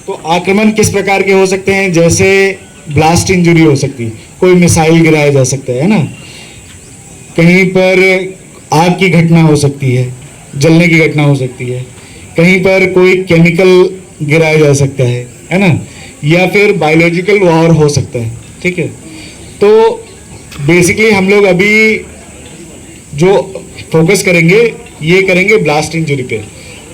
तो आक्रमण किस प्रकार के हो सकते हैं, जैसे ब्लास्ट इंजरी हो सकती है, कोई मिसाइल गिराया जा सकता है ना, कहीं पर आग की घटना हो सकती है, जलने की घटना हो सकती है, कहीं पर कोई केमिकल गिराया जा सकता है ना, या फिर बायोलॉजिकल वॉर हो सकता है। ठीक है, तो बेसिकली हम लोग अभी जो फोकस करेंगे ये करेंगे ब्लास्ट इंजरी पे।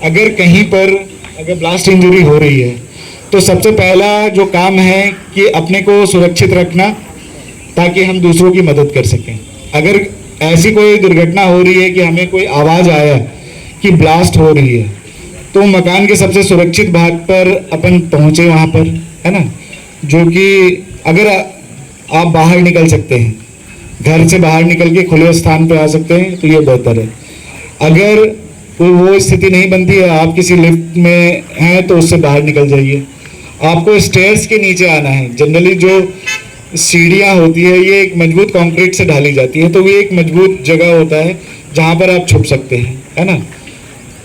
अगर कहीं पर अगर ब्लास्ट इंजरी हो रही है तो सबसे पहला जो काम है कि अपने को सुरक्षित रखना, ताकि हम दूसरों की मदद कर सकें। अगर ऐसी कोई दुर्घटना हो रही है कि हमें कोई आवाज़ आया कि ब्लास्ट हो रही है, तो मकान के सबसे सुरक्षित भाग पर अपन पहुंचे वहां पर, है ना, जो कि अगर आप बाहर निकल सकते हैं, घर से बाहर निकल के खुले स्थान पे आ सकते हैं तो ये बेहतर है। अगर कोई वो स्थिति नहीं बनती है, आप किसी लिफ्ट में हैं तो उससे बाहर निकल जाइए। आपको स्टेयर्स के नीचे आना है। जनरली जो सीढ़ियाँ होती है ये एक मजबूत कंक्रीट से ढाली जाती है, तो ये एक मजबूत जगह होता है जहाँ पर आप छुप सकते हैं, है ना।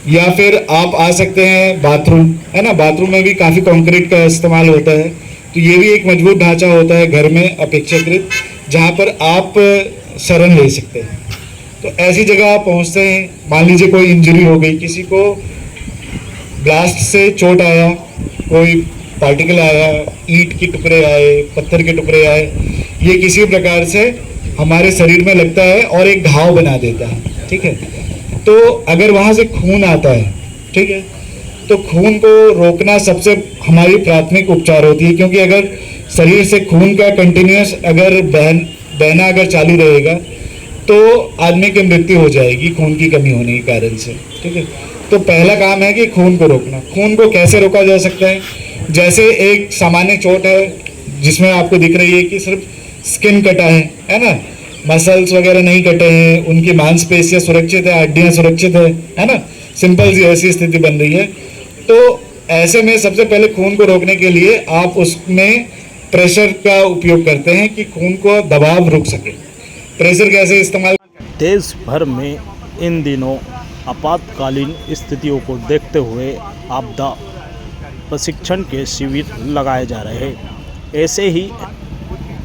या फिर आप आ सकते हैं बाथरूम, है ना, बाथरूम में भी काफ़ी कंक्रीट का इस्तेमाल होता है, तो ये भी एक मजबूत ढांचा होता है घर में अपेक्षाकृत, जहाँ पर आप शरण ले सकते हैं। तो ऐसी जगह आप पहुँचते हैं, मान लीजिए कोई इंजरी हो गई, किसी को ब्लास्ट से चोट आया, कोई पार्टिकल आया, ईंट के टुकड़े आए, पत्थर के टुकड़े आए, ये किसी प्रकार से हमारे शरीर में लगता है और एक घाव बना देता है। ठीक है, तो अगर वहाँ से खून आता है, ठीक है, तो खून को रोकना सबसे हमारी प्राथमिक उपचार होती है, क्योंकि अगर शरीर से खून का कंटिन्यूस अगर बहना अगर चालू रहेगा तो आदमी की मृत्यु हो जाएगी खून की कमी होने के कारण से। ठीक है, तो पहला काम है कि खून को रोकना। खून को कैसे रोका जा सकता है, जैसे एक सामान्य चोट है जिसमें आपको दिख रही है कि सिर्फ स्किन कटा है ना, मसल्स वगैरह नहीं कटे हैं, उनकी मांसपेशियां सुरक्षित है, हड्डियां सुरक्षित है ना, सिंपल सी ऐसी स्थिति बन रही है। तो ऐसे में सबसे पहले खून को रोकने के लिए आप उसमें प्रेशर का उपयोग करते हैं कि खून को दबाव रुक सके। प्रेशर कैसे इस्तेमाल? देश भर में इन दिनों आपातकालीन स्थितियों को देखते हुए आपदा प्रशिक्षण के शिविर लगाए जा रहे हैं। ऐसे ही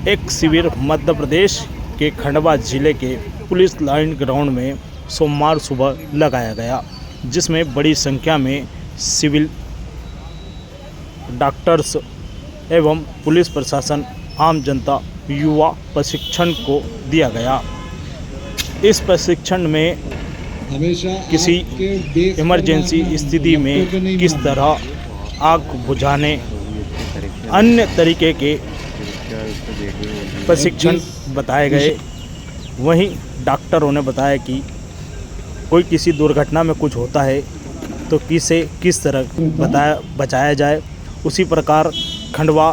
एक शिविर मध्य प्रदेश के खंडवा जिले के पुलिस लाइन ग्राउंड में सोमवार सुबह लगाया गया, जिसमें बड़ी संख्या में सिविल, डॉक्टर्स एवं पुलिस प्रशासन, आम जनता, युवा प्रशिक्षण को दिया गया। इस प्रशिक्षण में किसी इमरजेंसी स्थिति में किस तरह आग बुझाने, अन्य तरीके के प्रशिक्षण बताए गए। वहीं डॉक्टरों ने बताया कि कोई किसी दुर्घटना में कुछ होता है तो किस तरह बचाया जाए। उसी प्रकार खंडवा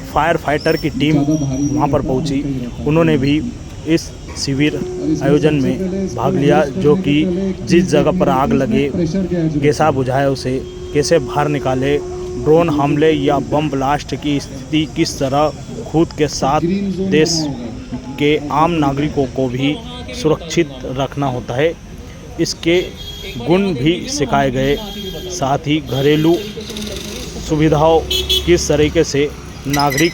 फायर फाइटर की टीम वहां पर पहुंची, उन्होंने भी इस शिविर आयोजन में भाग लिया, जो कि जिस जगह पर आग लगे कैसा बुझाए, उसे कैसे बाहर निकाले, ड्रोन हमले या बम ब्लास्ट की स्थिति किस तरह खुद के साथ देश के आम नागरिकों को भी सुरक्षित रखना होता है, इसके गुण भी सिखाए गए। साथ ही घरेलू सुविधाओं किस तरीके से नागरिक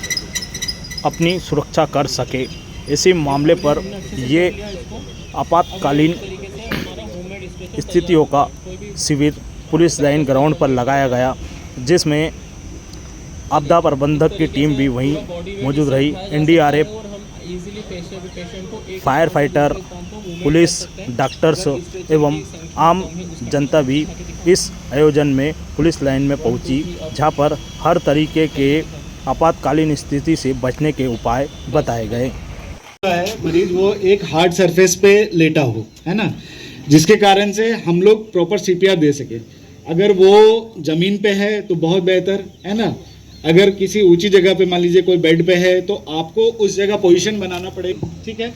अपनी सुरक्षा कर सके, इसी मामले पर ये आपातकालीन स्थितियों का शिविर पुलिस लाइन ग्राउंड पर लगाया गया, जिसमें आपदा प्रबंधक की टीम भी वहीं मौजूद रही। NDRF, fire fighter, police, doctors एवं आम जनता भी इस आयोजन में पुलिस लाइन में पहुंची, जहां पर हर तरीके के आपातकालीन स्थिति से बचने के उपाय बताए गए। मरीज वो एक हार्ड सरफेस पे लेटा हो, है ना, जिसके कारण से हम लोग प्रॉपर सीपीआर दे सके। अगर वो जमीन पे है तो बहुत बेहतर, है ना। अगर किसी ऊंची जगह पे, मान लीजिए कोई बेड पे है, तो आपको उस जगह पोजीशन बनाना पड़ेगा। ठीक है,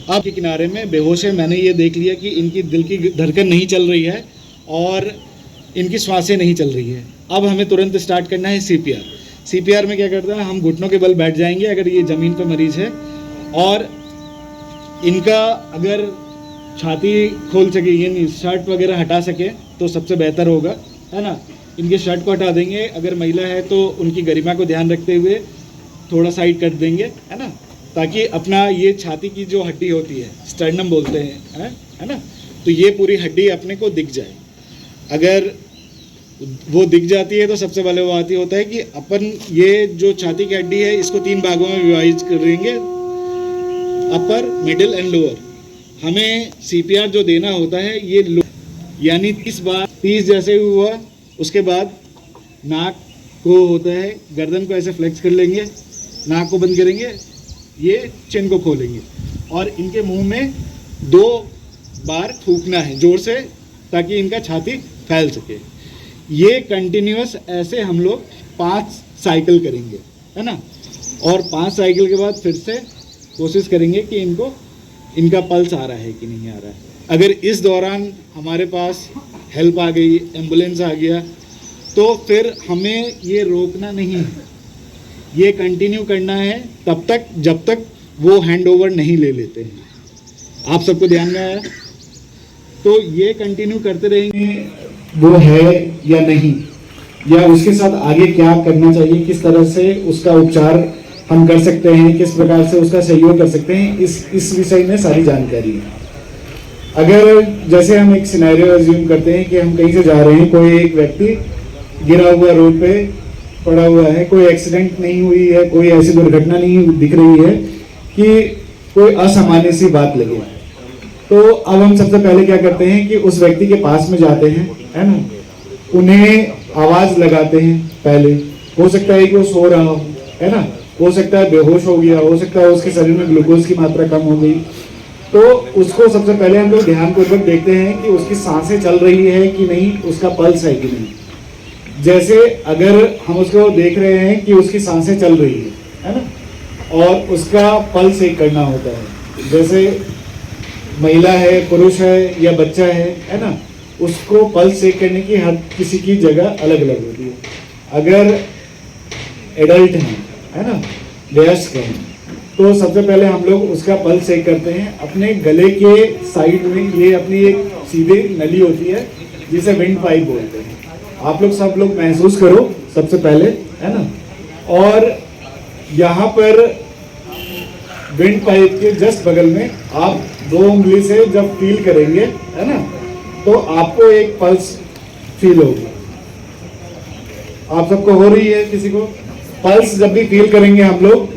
अब के किनारे में बेहोश है, मैंने ये देख लिया कि इनकी दिल की धड़कन नहीं चल रही है और इनकी सांसें नहीं चल रही है। अब हमें तुरंत स्टार्ट करना है सीपीआर। सीपीआर में क्या करता है, हम घुटनों के बल बैठ जाएंगे अगर ये ज़मीन पर मरीज है, और इनका अगर छाती खोल सके, यानी शर्ट वगैरह हटा सके तो सबसे बेहतर होगा, है ना। इनके शर्ट को हटा देंगे, अगर महिला है तो उनकी गरिमा को ध्यान रखते हुए थोड़ा साइड कर देंगे, है ना, ताकि अपना ये छाती की जो हड्डी होती है, स्टर्नम बोलते हैं, है ना, तो ये पूरी हड्डी अपने को दिख जाए। अगर वो दिख जाती है तो सबसे पहले वो आती होता है कि अपन ये जो छाती की हड्डी है इसको 3 भागों में विभाजित कर देंगे, अपर, मिडिल एंड लोअर। हमें CPR जो देना होता है ये यानी 30 बार, 30 जैसे हुआ, उसके बाद नाक को होता है, गर्दन को ऐसे फ्लेक्स कर लेंगे, नाक को बंद करेंगे, ये चिन को खोलेंगे और इनके मुंह में 2 बार थूकना है जोर से, ताकि इनका छाती फैल सके। ये कंटिन्यूअस ऐसे हम लोग 5 साइकिल करेंगे, है ना, और 5 साइकिल के बाद फिर से कोशिश करेंगे कि इनका पल्स आ रहा है कि नहीं आ रहा है। अगर इस दौरान हमारे पास हेल्प आ गई, एम्बुलेंस आ गया, तो फिर हमें ये रोकना नहीं है, ये कंटिन्यू करना है तब तक जब तक वो हैंड ओवर नहीं ले लेते हैं। आप सबको ध्यान में आया? तो ये कंटिन्यू करते रहेंगे, वो है या नहीं, या उसके साथ आगे क्या करना चाहिए, किस तरह से उसका उपचार हम कर सकते हैं, किस प्रकार से उसका सहयोग कर सकते हैं, इस विषय में सारी जानकारी है। अगर जैसे हम एक सिनेरियो अज्यूम करते हैं कि हम कहीं से जा रहे हैं, कोई एक व्यक्ति गिरा हुआ रोड पे पड़ा हुआ है, कोई एक्सीडेंट नहीं हुई है, कोई ऐसी दुर्घटना नहीं दिख रही है कि कोई असामान्य सी बात लगे, तो अब हम सबसे पहले क्या करते हैं कि उस व्यक्ति के पास में जाते हैं, है ना, उन्हें आवाज लगाते हैं। पहले हो सकता है कि वो सो रहा हो, है ना, हो सकता है बेहोश हो गया, हो सकता है उसके शरीर में ग्लूकोज की मात्रा कम हो गई, तो उसको सबसे पहले हम लोग ध्यानपूर्वक देखते हैं कि उसकी सांसें चल रही है कि नहीं, उसका पल्स है कि नहीं। जैसे अगर हम उसको देख रहे हैं कि उसकी सांसें चल रही है ना, और उसका पल्स चेक करना होता है, जैसे महिला है, पुरुष है या बच्चा है ना, उसको पल्स चेक करने की हर किसी की जगह अलग अलग होती है। अगर एडल्ट है ना, वयस्क हैं, तो सबसे पहले हम लोग उसका पल्स चेक करते हैं। अपने गले के साइड में ये अपनी एक सीधी नली होती है जिसे विंड पाइप बोलते हैं। आप लोग सब लोग महसूस करो सबसे पहले, है ना, और यहाँ पर विंड पाइप के जस्ट बगल में आप 2 उंगली से जब फील करेंगे, है ना, तो आपको एक पल्स फील होगी। आप सबको हो रही है? किसी को पल्स जब भी फील करेंगे हम लोग